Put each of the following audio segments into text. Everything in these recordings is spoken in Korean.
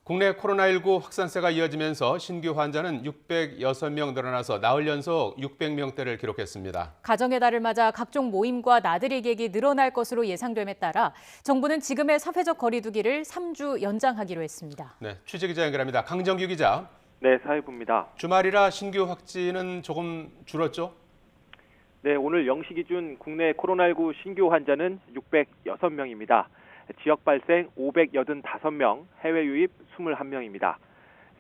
국내 코로나19 확산세가 이어지면서 신규 환자는 606명 늘어나서 나흘 연속 600명대를 기록했습니다. 가정의 달을 맞아 각종 모임과 나들이 객이 늘어날 것으로 예상됨에 따라 정부는 지금의 사회적 거리 두기를 3주 연장하기로 했습니다. 네, 취재기자 연결합니다. 강정규 기자. 네, 사회부입니다. 주말이라 신규 확진은 조금 줄었죠? 네, 오늘 0시 기준 국내 코로나19 신규 환자는 606명입니다. 지역 발생 585명, 해외 유입 21명입니다.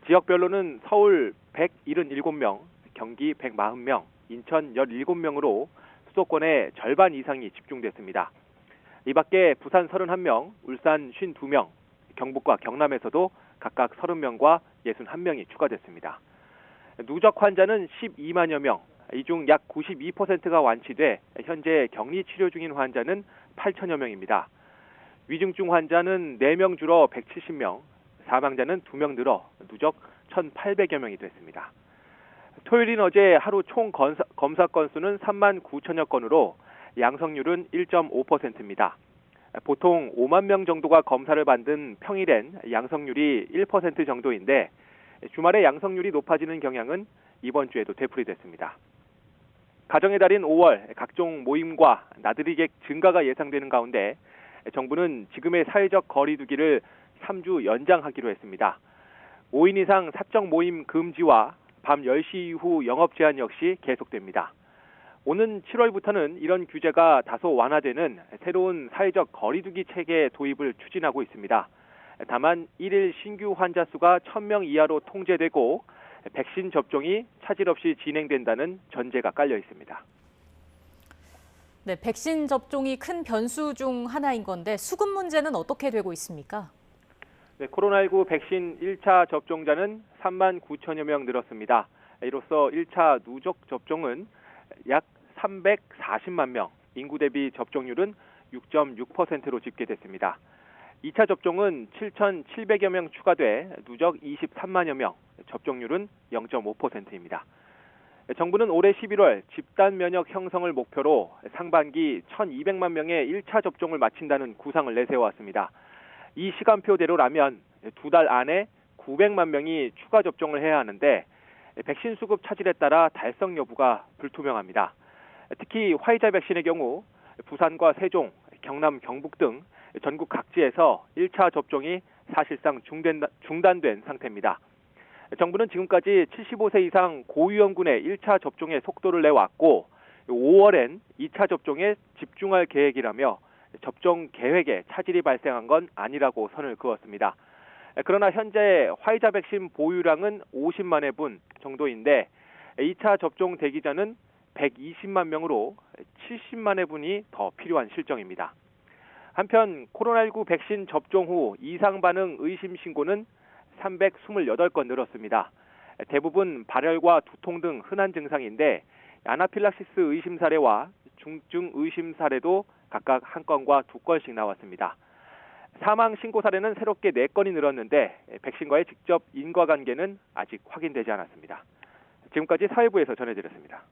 지역별로는 서울 177명, 경기 140명, 인천 17명으로 수도권의 절반 이상이 집중됐습니다. 이 밖에 부산 31명, 울산 52명, 경북과 경남에서도 각각 30명과 61명이 추가됐습니다. 누적 환자는 12만여 명, 이 중 약 92%가 완치돼 현재 격리 치료 중인 환자는 8천여 명입니다. 위중증 환자는 4명 줄어 170명, 사망자는 2명 늘어 누적 1,800여 명이 됐습니다. 토요일인 어제 하루 총 검사 건수는 3만 9천여 건으로 양성률은 1.5%입니다. 보통 5만 명 정도가 검사를 받은 평일엔 양성률이 1% 정도인데 주말에 양성률이 높아지는 경향은 이번 주에도 되풀이됐습니다. 가정의 달인 5월 각종 모임과 나들이객 증가가 예상되는 가운데 정부는 지금의 사회적 거리 두기를 3주 연장하기로 했습니다. 5인 이상 사적 모임 금지와 밤 10시 이후 영업 제한 역시 계속됩니다. 오는 7월부터는 이런 규제가 다소 완화되는 새로운 사회적 거리 두기 체계 도입을 추진하고 있습니다. 다만 1일 신규 환자 수가 1,000명 이하로 통제되고 백신 접종이 차질 없이 진행된다는 전제가 깔려 있습니다. 네, 백신 접종이 큰 변수 중 하나인 건데 수급 문제는 어떻게 되고 있습니까? 네, 코로나19 백신 1차 접종자는 3만 9천여 명 늘었습니다. 이로써 1차 누적 접종은 약 340만 명, 인구 대비 접종률은 6.6%로 집계됐습니다. 2차 접종은 7,700여 명 추가돼 누적 23만여 명, 접종률은 0.5%입니다. 정부는 올해 11월 집단 면역 형성을 목표로 상반기 1,200만 명의 1차 접종을 마친다는 구상을 내세워왔습니다. 이 시간표대로라면 2달 안에 900만 명이 추가 접종을 해야 하는데 백신 수급 차질에 따라 달성 여부가 불투명합니다. 특히 화이자 백신의 경우 부산과 세종, 경남, 경북 등 전국 각지에서 1차 접종이 사실상 중단된 상태입니다. 정부는 지금까지 75세 이상 고위험군의 1차 접종의 속도를 내왔고 5월엔 2차 접종에 집중할 계획이라며 접종 계획에 차질이 발생한 건 아니라고 선을 그었습니다. 그러나 현재 화이자 백신 보유량은 50만 회분 정도인데 2차 접종 대기자는 120만 명으로 70만 회분이 더 필요한 실정입니다. 한편 코로나19 백신 접종 후 이상 반응 의심 신고는 328건 늘었습니다. 대부분 발열과 두통 등 흔한 증상인데 아나필락시스 의심 사례와 중증 의심 사례도 각각 1건과 2건씩 나왔습니다. 사망 신고 사례는 새롭게 4건이 늘었는데 백신과의 직접 인과관계는 아직 확인되지 않았습니다. 지금까지 사회부에서 전해드렸습니다.